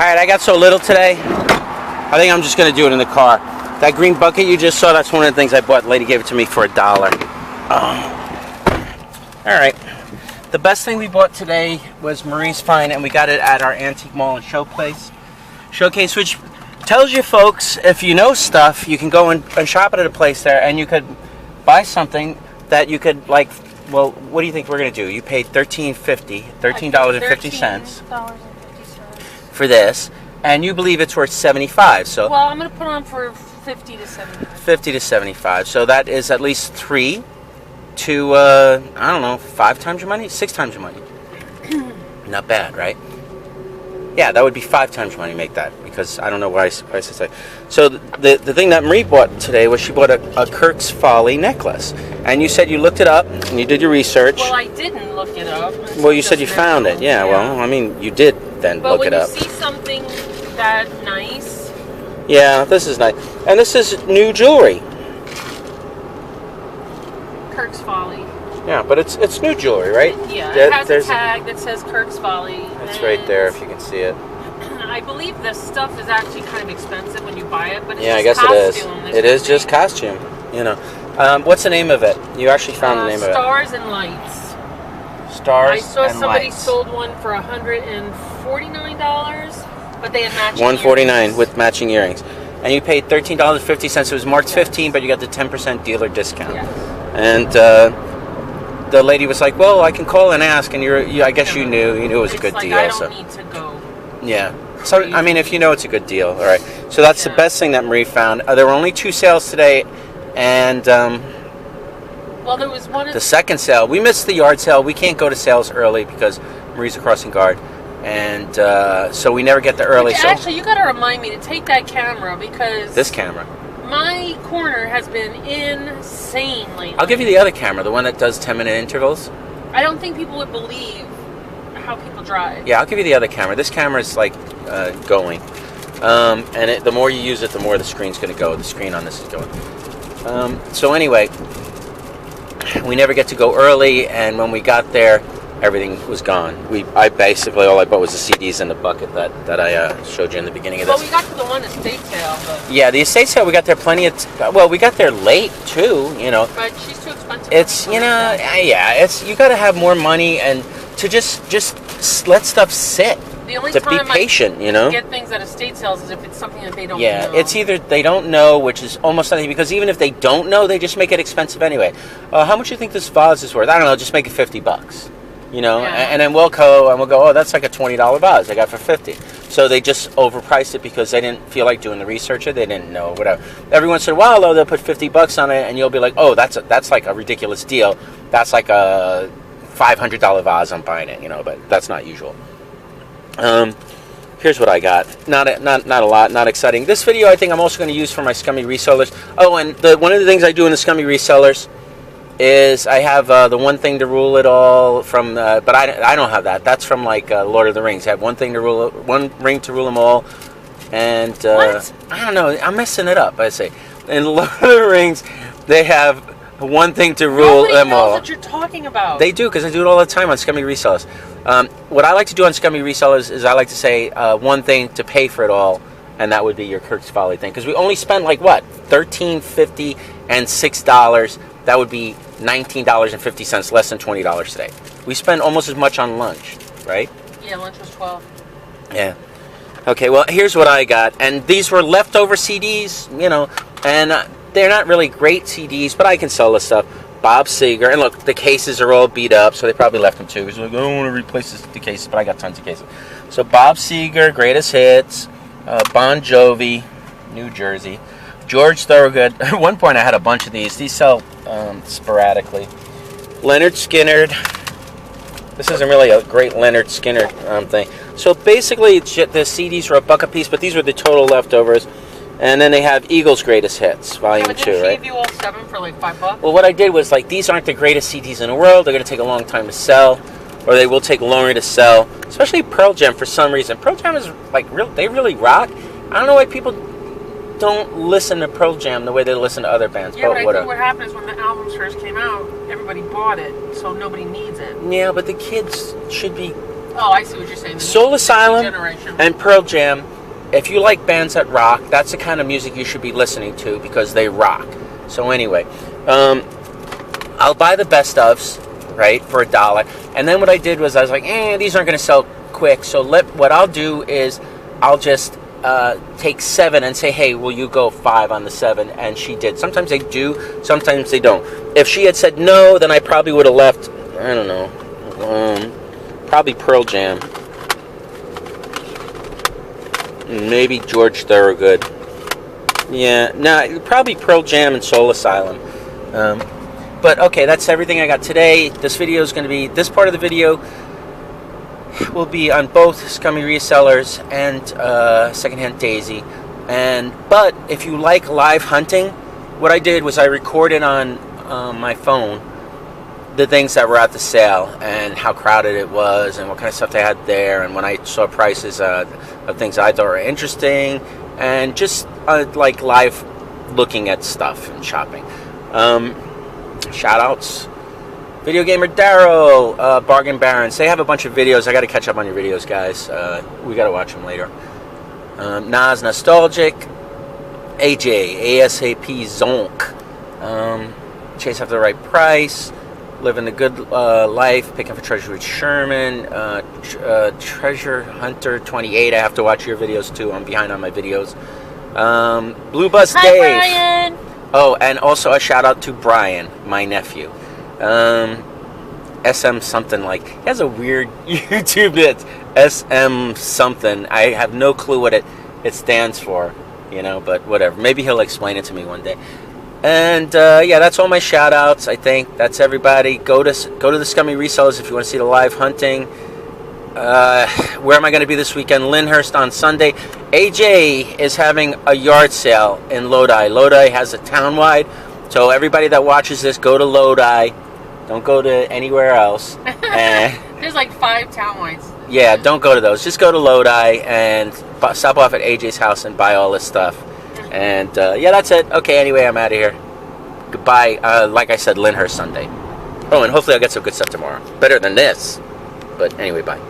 Alright, I got so little today, I think I'm just going to do it in the car. That green bucket you just saw, that's one of the things I bought. The lady gave it to me for $1. Alright. The best thing we bought today was Marie's Find, and we got it at our antique mall and showcase, which tells you folks, if you know stuff, you can go and shop it at a place there, and you could buy something that you could, like, well, what do you think we're going to do? You paid $13.50 for this, and you believe it's worth $75. So, well, I'm going to put on for $50 to $75. $50 to $75. So that is at least 3 to, I don't know, 5 times your money? 6 times your money. Not bad, right? Yeah, that would be 5 times your money, make that, because I don't know why I said that. So the thing that Marie bought today was she bought a Kirks Folly necklace. And you said you looked it up, and you did your research. Well, I didn't look it up. Well, you said you found it. Yeah, well, I mean, you did then look it up. But when you see something that nice... Yeah, this is nice. And this is new jewelry. Kirks Folly. Yeah, but it's new jewelry, right? Yeah, it has a tag that says Kirks Folly. It's right there if you can see it. I believe this stuff is actually kind of expensive when you buy it, but it's yeah, just costume. I guess it is. It is just costume, you know. What's the name of it? You actually found the name of it. Stars and Lights. Stars and Lights. I saw somebody sold one for $149, but they had matching $149 earrings. with matching earrings. And you paid $13.50. It was marked $15, but you got the 10% dealer discount. Yes. And the lady was like, "Well, I can call and ask." And I guess you knew it was a good deal. I don't need to go. Yeah. So I mean, if you know it's a good deal, all right. So that's the best thing that Marie found. There were only 2 sales today, and well, there was one. The second sale, we missed the yard sale. We can't go to sales early because Marie's a crossing guard, and so we never get there early. Actually, you got to remind me to take that camera because this camera. My corner has been insane lately. I'll give you the other camera, the one that does 10-minute intervals. I don't think people would believe how people drive. Yeah, I'll give you the other camera. This camera is like going. And the more you use it, the more the screen's going to go. The screen on this is going. So anyway, we never get to go early, and when we got there, everything was gone. I basically, all I bought was the CDs in the bucket that I showed you in the beginning of this. Well, we got to the one estate sale, but... Yeah, the estate sale, we got there plenty of... well, we got there late, too, you know. But she's too expensive. It's, you know, yeah, you got to have more money and to just let stuff sit. The only to time be patient, you know. Get things at estate sales is if it's something that they don't know. Yeah, it's either they don't know, which is almost nothing, because even if they don't know, they just make it expensive anyway. How much do you think this vase is worth? I don't know, just make it $50. You know, and then we'll go, oh, that's like a $20 vase I got for $50. So they just overpriced it because they didn't feel like doing the research, or they didn't know, whatever. Every once in a while, though, they'll put $50 on it, and you'll be like, oh, that's like a ridiculous deal. That's like a $500 vase. I'm buying it, you know, but that's not usual. Here's what I got. Not a lot, not exciting. This video, I think I'm also going to use for my Scummy Resellers. Oh, and one of the things I do in the Scummy Resellers is I have the one thing to rule it all from, but I don't have that. That's from like Lord of the Rings. I have one ring to rule them all, and I don't know. I'm messing it up. I say in Lord of the Rings, they have one thing to rule them all. Nobody knows what you're talking about. They do, because I do it all the time on Scummy Resellers. What I like to do on Scummy Resellers is I like to say one thing to pay for it all, and that would be your Kirks Folly thing. Because we only spend like what, $13.50 and $6. That would be $19.50, less than $20 today. We spend almost as much on lunch, right? Yeah, lunch was $12. Yeah. Okay, well, here's what I got. And these were leftover CDs, you know, and they're not really great CDs, but I can sell this stuff. Bob Seger, and look, the cases are all beat up, so they probably left them too. Because like, I don't want to replace the cases, but I got tons of cases. So Bob Seger, Greatest Hits, Bon Jovi, New Jersey, George Thorogood. At one point I had a bunch of these. These sell sporadically. Leonard Skinner. This isn't really a great Leonard Skinner thing. So basically, the CDs are $1 a piece, but these were the total leftovers. And then they have Eagles' Greatest Hits, Volume 2, right? Did she give you all 7 for like $5? Well, what I did was, like, these aren't the greatest CDs in the world. They're going to take a long time to sell, or they will take longer to sell. Especially Pearl Jam for some reason. Pearl Jam is, like, they really rock. I don't know why people don't listen to Pearl Jam the way they listen to other bands. Yeah, but I think what happened is when the albums first came out, everybody bought it, so nobody needs it. Yeah, but the kids should be Oh, I see what you're saying. Soul Asylum generation. and Pearl Jam. If you like bands that rock, that's the kind of music you should be listening to because they rock. So anyway, I'll buy the best ofs, right, for $1. And then what I did was I was like, these aren't going to sell quick. So what I'll do is I'll just take 7 and say, hey, will you go 5 on the 7? And she did. Sometimes they do, sometimes they don't. If she had said no, then I probably would have left, I don't know, probably Pearl Jam. Maybe George Thorogood. Yeah, no, probably Pearl Jam and Soul Asylum. But okay, that's everything I got today. This video is going to be, this part of the video will be on both Scummy Resellers and Secondhand Daisy. But if you like live hunting, what I did was I recorded on my phone the things that were at the sale and how crowded it was and what kind of stuff they had there, and when I saw prices of things I thought were interesting, and just like live looking at stuff and shopping. Shout outs, VideoGamerDaryll, Bargain Barons. They have a bunch of videos. I got to catch up on your videos, guys. We got to watch them later. Naztalgic, AJ, ASAP Zonk, Chase After the Right Price, Living the Good Life, Picking for Treasure with Sherman, Treasure Hunter 28. I have to watch your videos too. I'm behind on my videos. Blue Bus Hi, Dave. Brian. Oh, and also a shout out to Brian, my nephew. SM something, like, he has a weird YouTube that's SM something. I have no clue what it stands for, you know, but whatever. Maybe he'll explain it to me one day. And yeah, that's all my shout outs. I think that's everybody. Go to the Scummy Resellers if you want to see the live hunting. Where am I going to be this weekend? Lyndhurst on Sunday. AJ is having a yard sale in Lodi. Lodi has a townwide, so everybody that watches this, go to Lodi. Don't go to anywhere else. There's like 5 townwides. Yeah, don't go to those. Just go to Lodi and stop off at AJ's house and buy all this stuff. And yeah, that's it. Okay, anyway, I'm out of here. Goodbye. Like I said, Lyndhurst Sunday. Oh, and hopefully I'll get some good stuff tomorrow. Better than this. But anyway, bye.